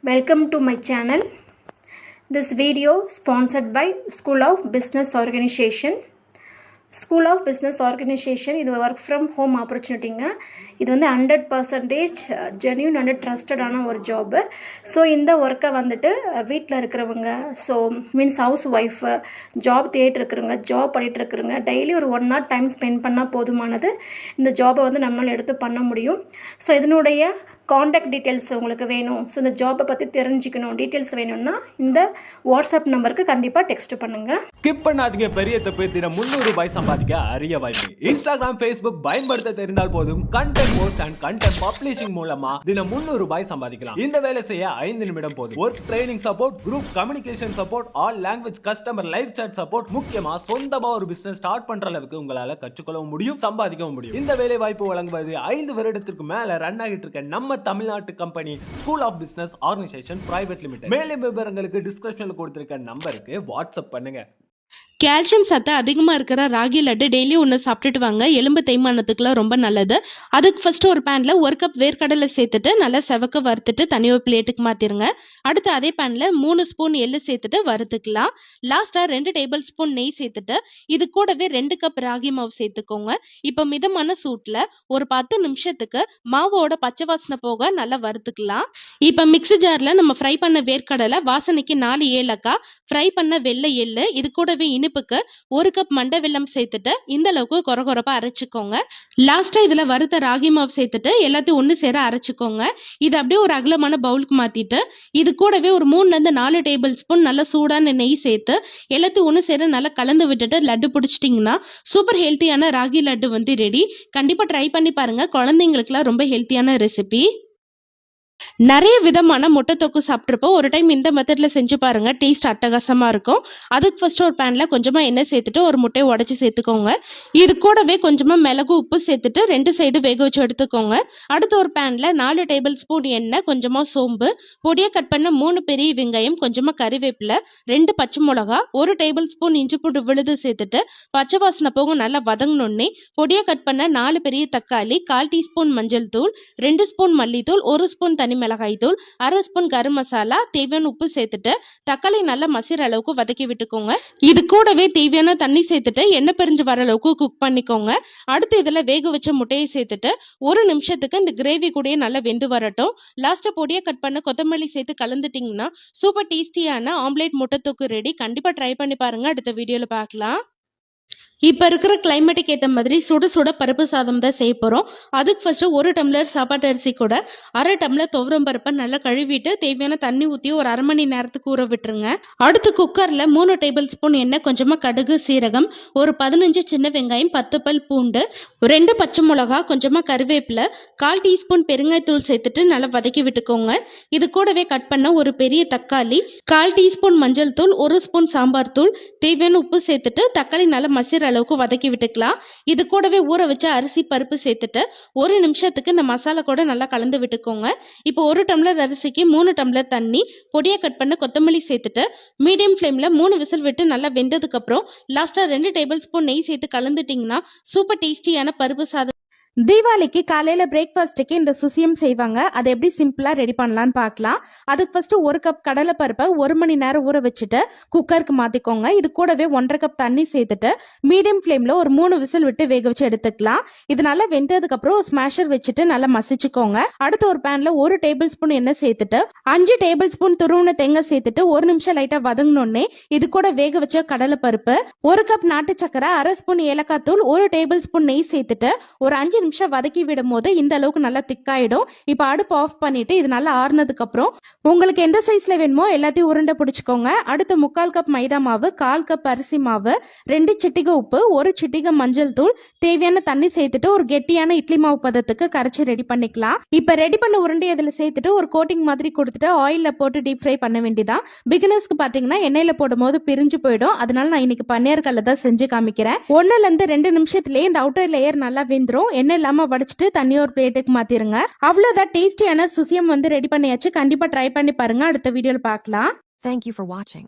Welcome to my channel. This video sponsored by School of Business Organization. School of Business Organization இது work from home ஆப்பர்ச்சுனிட்டிங்க. இது வந்து 100% genuine and ட்ரஸ்டடான ஒரு job. So இந்த ஒர்க்கை வந்துட்டு வீட்டில் இருக்கிறவங்க, so means house wife, job தேடிட்டு இருக்கிறவங்க, ஜாப் பண்ணிகிட்டு இருக்கிறவங்க டெய்லி ஒரு 1 hour டைம் ஸ்பெண்ட் பண்ணால் போதுமானது. இந்த ஜாபை வந்து நம்மளால் எடுத்து பண்ண முடியும். ஸோ இதனுடைய காண்டாக்ட் டீட்டெயில்ஸ் உங்களுக்கு வேணும், ஸோ இந்த ஜாப்பை பற்றி தெரிஞ்சுக்கணும், டீட்டெயில்ஸ் வேணும்னா இந்த வாட்ஸ்அப் நம்பருக்கு கண்டிப்பாக டெக்ஸ்ட் பண்ணுங்கள். ஸ்கிப் பண்ணாதீங்க. பெரிய தப்பு தினம் 300 ரூபாய் சம்பாதிக்க அரிய வாய்ப்பு. இன்ஸ்டாகிராம், ஃபேஸ்புக் பயன்படுத்த தெரிந்தால் போதும் content post and content publishing மூலமா தினம் 300 ரூபாய் சம்பாதிக்கலாம். இந்த வேலை செய்ய 5 நிமிடம் போதும். Work training support, group communication support, all language customer live chat support, முக்கியமா சொந்தமா ஒரு பிசினஸ் ஸ்டார்ட் பண்ற அளவுக்கு உங்களால கற்றுக்கொள்ளவும் முடியும், சம்பாதிக்கவும் முடியும். இந்த வேலை வாய்ப்பு வழங்குவது 5 வருடத்திற்கு மேல ரன் ஆகிட்டு இருக்க நம்ம தமிழ்நாட்டு company school of business organisation private limited. மேலும் விவரங்களுக்கு டிஸ்கிரிப்ஷன்ல கொடுத்திருக்க நம்பருக்கு வாட்ஸ்அப் பண்ணுங்க. கால்சியம் சத்து அதிகமாக இருக்கிற ராகி லட்டு டெய்லி ஒன்று சாப்பிட்டுட்டு வாங்க. எலும்பு தேய்மானத்துக்குலாம் ரொம்ப நல்லது. அதுக்கு ஃபர்ஸ்ட் ஒரு பேனில் 1 கப் வேர்க்கடலை சேர்த்துட்டு நல்லா செவக்க வறுத்துட்டு தனியாக பிளேட்டுக்கு மாற்றிடுங்க. அடுத்து அதே பேனில் 3 ஸ்பூன் எள்ளு சேர்த்துட்டு வறுத்துக்கலாம். லாஸ்ட்டாக 2 டேபிள் ஸ்பூன் நெய் சேர்த்துட்டு இது கூடவே 2 கப் ராகி மாவு சேர்த்துக்கோங்க. இப்போ மிதமான சூட்டில் ஒரு 10 நிமிஷத்துக்கு மாவோட பச்சை வாசனை போக நல்லா வறுத்துக்கலாம். இப்போ மிக்ஸி ஜாரில் நம்ம ஃப்ரை பண்ண வேர்க்கடலை, வாசனைக்கு 4 ஏலக்காய், ஃப்ரை பண்ண வெள்ளை எள்ளு, இது கூடவே இனிப்புக்கு 1 கப் மண்டை வெல்லம் சேர்த்துட்டு இந்த அளவுக்கு கொரகொரப்பா அரைச்சிக்கோங்க. லாஸ்டா இதுல வறுத்த ராகி மாவு சேர்த்துட்டு எல்லாத்தையும் ஒன்று சேர அரைச்சிக்கோங்க. இது அப்படியே ஒரு அகலமான பவுலுக்கு மாத்திட்டு இது கூடவே ஒரு 3 to 4 டேபிள் ஸ்பூன் நல்ல சூடான நெய் சேர்த்து எல்லாத்தையும் ஒன்று சேர நல்லா கலந்து விட்டுட்டு லட்டு பிடிச்சிட்டிங்கன்னா சூப்பர் ஹெல்த்தியான ராகி லட்டு வந்து ரெடி. கண்டிப்பா ட்ரை பண்ணி பாருங்க. குழந்தைங்களுக்குலாம் ரொம்ப ஹெல்த்தியான ரெசிபி. நிறைய விதமான முட்டை தொக்கு சாப்பிட்ருப்போம். ஒரு டைம் இந்த மெத்தட்ல செஞ்சு பாருங்க, டேஸ்ட் அட்டகாசமா இருக்கும். அதுக்கு ஃபர்ஸ்ட் ஒரு பேன்ல கொஞ்சமா எண்ணெய் சேர்த்துட்டு ஒரு முட்டையை உடைச்சு சேர்த்துக்கோங்க. இது கூடவே கொஞ்சமா மிளகு, உப்பு சேர்த்துட்டு 2 சைடு வேக வச்சு எடுத்துக்கோங்க. அடுத்து ஒரு பேன்ல 4 டேபிள் ஸ்பூன் எண்ணெய், கொஞ்சமா சோம்பு, பொடியா கட் பண்ண 3 பெரிய வெங்காயம், கொஞ்சமா கறிவேப்பிலை, 2 பச்சை மிளகா, 1 டேபிள் ஸ்பூன் இஞ்சி பூண்டு விழுது சேர்த்துட்டு பச்சை வாசனை போக நல்லா வதங்கணுன்னே பொடியா கட் பண்ண 4 பெரிய தக்காளி, 1/4 டீஸ்பூன் மஞ்சள் தூள், 2 ஸ்பூன் மல்லித்தூள், 1 ஸ்பூன் தனி மிளகாய் தூள், 1/2 ஸ்பூன் கரும் மசாலா, தேவையான உப்பு சேர்த்துட்டு தக்காளி நல்லா மசிற அளவுக்கு வதக்கி விட்டுக்கோங்க. இது கூடவே தேவையான தண்ணி சேர்த்துட்டு எண்ணெய் பிரிஞ்சு வர அளவுக்கு குக் பண்ணிக்கோங்க. அடுத்து இதுல வேக வச்ச முட்டையை சேர்த்துட்டு 1 நிமிஷத்துக்கு இந்த கிரேவி கூட நல்லா வெந்து வரட்டும். லாஸ்டா பொடியா கட் பண்ண கொத்தமல்லி சேர்த்து கலந்துட்டீங்கன்னா சூப்பர் டேஸ்டியான ஆம்லேட் முட்டை தொக்கு ரெடி. கண்டிப்பா ட்ரை பண்ணி பாருங்க. அடுத்த வீடியோல பார்க்கலாம். இப்போ இருக்கிற கிளைமேட்டுக்கு ஏற்ற மாதிரி சுட சுட பருப்பு சாதம் தான் செய்ய போகிறோம். அதுக்கு ஃபஸ்ட்டு 1 டம்ளர் சாப்பாட்டு அரிசி கூட 1/2 டம்ளர் துவரம் பருப்பை நல்லா கழுவிட்டு தேவையான தண்ணி ஊற்றி ஒரு 1/2 மணி நேரத்துக்கு ஊற விட்டுருங்க. அடுத்து குக்கரில் 3 டேபிள் ஸ்பூன் எண்ணெய், கொஞ்சமாக கடுகு, சீரகம், ஒரு 15 சின்ன வெங்காயம், 10 பல் பூண்டு, 2 பச்சை மிளகா, கொஞ்சமாக கருவேப்பிலை, 1/4 டீஸ்பூன் பெருங்காயத்தூள் சேர்த்துட்டு நல்லா வதக்கி விட்டுக்கோங்க. இது கூடவே கட் பண்ண ஒரு பெரிய தக்காளி, 1/4 டீஸ்பூன் மஞ்சள் தூள், 1 ஸ்பூன் சாம்பார் தூள், தேவையான உப்பு சேர்த்துட்டு தக்காளி நல்லா மசிற அளவுக்கு வதக்கி விட்டுக்கலாம். இது கூடவே ஊற வச்ச அரிசி பருப்பு சேர்த்துட்டு 1 நிமிஷத்துக்கு இந்த மசாலா கூட நல்லா கலந்து விட்டுக்கோங்க. இப்போ 1 டம்ளர் அரிசிக்கு 3 டம்ளர் தண்ணி, பொடியா கட் பண்ண கொத்தமல்லி சேர்த்துட்டு மீடியம் ஃப்ளேம்ல 3 விசில் விட்டு நல்லா வெந்ததுக்கு அப்புறம் லாஸ்டா 2 டேபிள் ஸ்பூன் நெய் சேர்த்து கலந்துட்டீங்கன்னா சூப்பர் டேஸ்டியான பருப்பு சாதம். தீபாவளிக்கு காலையில பிரேக்ஃபாஸ்ட்டுக்கு இந்த சுசியம் செய்வாங்க. அதை எப்படி சிம்பிளா ரெடி பண்ணலான்னு பார்க்கலாம். அதுக்கு ஃபர்ஸ்ட் 1 கப் கடலை பருப்பை 1 மணி நேரம் ஊற வச்சுட்டு குக்கருக்கு மாத்திக்கோங்க. இது கூடவே 1/2 கப் தண்ணி சேர்த்துட்டு மீடியம் ஃப்ளேம்ல ஒரு 3 விசில் விட்டு வேக வச்சு எடுத்துக்கலாம். இது நல்லா வெந்ததுக்கு அப்புறம் ஸ்மாஷர் வச்சுட்டு நல்லா மசிச்சுக்கோங்க. அடுத்து ஒரு பேன்ல 1 டேபிள் ஸ்பூன் எண்ணெய் சேர்த்துட்டு 5 டேபிள் ஸ்பூன் துருவின தேங்காய் சேர்த்துட்டு 1 நிமிஷம் லைட்டா வதங்கினோடனே இது கூட வேக வச்ச கடலை பருப்பு, 1 கப் நாட்டு சக்கரை, 1/2 ஸ்பூன் ஏலக்காய் தூள், 1 டேபிள் ஸ்பூன் நெய் சேர்த்துட்டு ஒரு 5 நிமிஷம் வதக்கி விடும் போது இந்த அளவுக்கு நல்லா திக்காயிடும். இப்போ அடுப்பு ஆஃப் பண்ணிட்டு இது நல்லா ஆறுனதுக்கு அப்புறம் உங்களுக்கு எந்த சைஸ்ல வேணுமோ எல்லாத்தையும் உருண்டை பிடிச்சுக்கோங்க. அடுத்து 3/4 கப் மைதா மாவு, 1/4 கப் அரிசி மாவு, 2 சிட்டிகை உப்பு, 1 சிட்டிகை மஞ்சள் தூள், தேவையான தண்ணி சேர்த்துட்டு ஒரு கெட்டியான இட்லி மாவு பதத்துக்கு கரைச்சி ரெடி பண்ணிக்கலாம். இப்போ ரெடி பண்ண உருண்டை இதுல சேர்த்துட்டு ஒரு கோட்டிங் மாதிரி கொடுத்துட்டு ஆயில்ல போட்டு டீப் ஃப்ரை பண்ண வேண்டியதான். பிகினர்ஸ்க்கு பாத்தீங்கன்னா எண்ணெயில போடும் போது பிரிஞ்சு போயிடும். அதனால நான் இன்னைக்கு பன்னீர் கல்ல தான் செஞ்சு காமிக்கிறேன். 1-2 நிமிஷத்துலயே இந்த அவுட்டர் லேயர் நல்லா வெந்துரும். எண்ணெய் இல்லாம வடிச்சிட்டு தண்ணி ஒரு பிளேட்டுக்கு மாத்திருங்க. அவ்வளவுதான், டேஸ்டியான சுசியம் வந்து ரெடி பண்ணியாச்சு. கண்டிப்பா ட்ரை பண்ணி பாருங்க. அடுத்த வீடியோல பார்க்கலாம். Thank you for watching.